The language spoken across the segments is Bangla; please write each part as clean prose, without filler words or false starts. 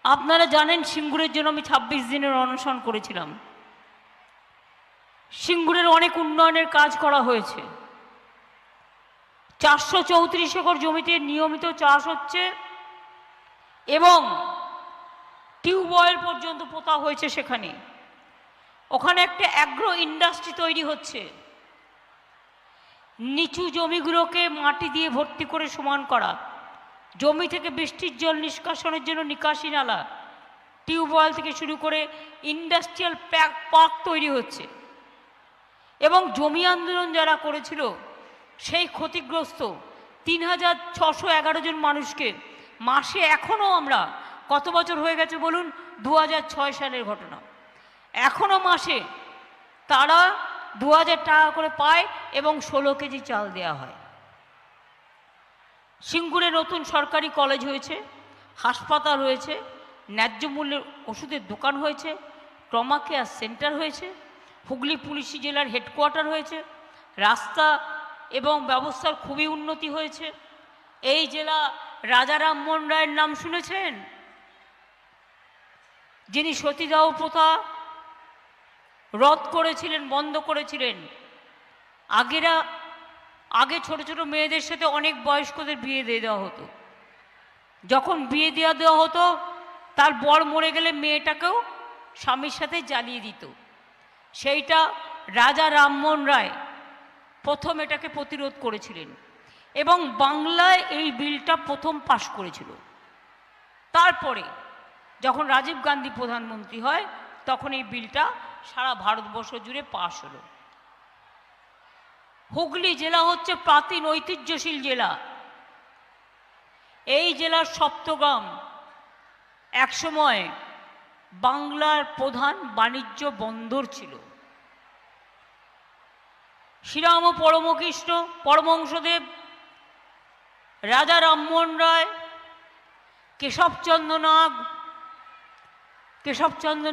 আপনারা জানেন সিঙ্গুরের জন্য আমি ২৬ দিনের অনশন করেছিলাম। সিঙ্গুরের অনেক উন্নয়নের কাজ করা হয়েছে। ৪৩৪ একর জমিতে নিয়মিত চাষ হচ্ছে এবং টিউবওয়েল পর্যন্ত পোতা হয়েছে। সেখানে ওখানে একটা অ্যাগ্রো ইন্ডাস্ট্রি তৈরি হচ্ছে। নিচু জমিগুলোকে মাটি দিয়ে ভর্তি করে সমান করা, জমি থেকে বৃষ্টির জল নিষ্কাশনের জন্য নিকাশি নালা, টিউবওয়েল থেকে শুরু করে ইন্ডাস্ট্রিয়াল পার্ক তৈরি হচ্ছে। এবং জমি আন্দোলন যারা করেছিল সেই ক্ষতিগ্রস্ত ৩৬১১ জন মানুষকে মাসে, এখনও আমরা, কত বছর হয়ে গেছে বলুন, ২০০৬ সালের ঘটনা, এখনও মাসে তারা ২০০০ টাকা করে পায় এবং ১৬ কেজি চাল দেওয়া হয়। সিঙ্গুরে নতুন সরকারি কলেজ হয়েছে, হাসপাতাল হয়েছে, ন্যায্য মূল্যের ওষুধের দোকান হয়েছে, ট্রমা কেয়ার সেন্টার হয়েছে, হুগলি পুলিশি জেলার হেডকোয়ার্টার হয়েছে, রাস্তা এবং ব্যবস্থার খুবই উন্নতি হয়েছে। এই জেলা রাজা রামমোহন রায়ের নাম শুনেছেন, যিনি সতীদাহ প্রথা রদ করেছিলেন, বন্ধ করেছিলেন। আগে ছোট ছোট মেয়েদের সাথে অনেক বয়স্কদের বিয়ে দিয়ে দেওয়া হতো। যখন বিয়ে দেওয়া হতো, তার বর মরে গেলে মেয়েটাকেও স্বামীর সাথে জ্বালিয়ে দিত। সেইটা রাজা রামমোহন রায় প্রথম এটাকে প্রতিরোধ করেছিলেন এবং বাংলায় এই বিলটা প্রথম পাশ করেছিল। তারপরে যখন রাজীব গান্ধী প্রধানমন্ত্রী হয়, তখন এই বিলটা সারা ভারতবর্ষ জুড়ে পাশ হলো। হুগলি জেলা হচ্ছে প্রাচীন ঐতিহ্যশীল জেলা। এই জেলার সপ্তগ্রাম একসময় বাংলার প্রধান বাণিজ্য বন্দর ছিল। শ্রীরাম পরমকৃষ্ণ পরমহংসদেব, রাজা রামমোহন রায়, কেশবচন্দ্র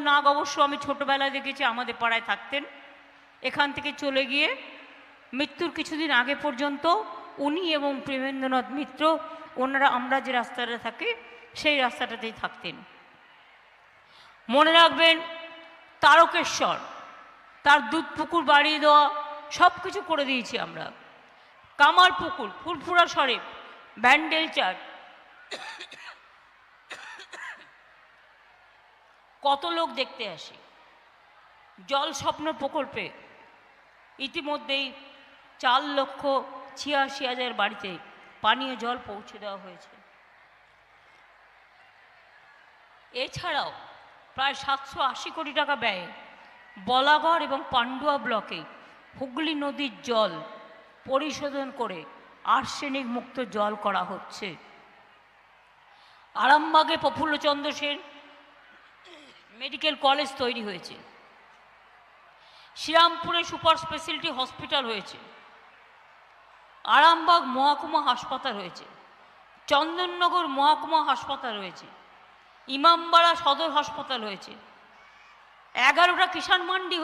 নাগ অবশ্য আমি ছোটবেলায় দেখেছি, আমাদের পাড়ায় থাকতেন। এখান থেকে চলে গিয়ে মৃত্যুর কিছুদিন আগে পর্যন্ত উনি এবং প্রেমেন্দ্রনাথ মিত্র, ওনারা আমরা যে রাস্তাটা থাকি সেই রাস্তাটাতেই থাকতেন। মনে রাখবেন, তারকেশ্বর, তার দুধ পুকুর বাড়িয়ে দেওয়া, সব কিছু করে দিয়েছি আমরা। কামার পুকুর, ফুরফুরা শরীফ, ব্যান্ডেল চার্চ, কত লোক দেখতে আসে। জল স্বপ্ন প্রকল্পে ইতিমধ্যেই ৪,৮৬,০০০ বাড়িতে পানীয় জল পৌঁছে দেওয়া হয়েছে। এছাড়াও প্রায় ৭৮০ কোটি টাকা ব্যয়ে বলাগড় এবং পান্ডুয়া ব্লকে হুগলি নদীর জল পরিশোধন করে আর্সেনিক মুক্ত জল করা হচ্ছে। আরামবাগে প্রফুল্লচন্দ্র সেন মেডিকেল কলেজ তৈরি হয়েছে। শ্রীরামপুরে সুপার স্পেশালিটি হসপিটাল হয়েছে। আরামবাগ মহকুমা হাসপাতাল হয়েছে। চন্দননগর মহকুমা হাসপাতাল হয়েছে। ইমামবাড়া সদর হাসপাতাল হয়েছে। 11টা কিষাণ মান্ডি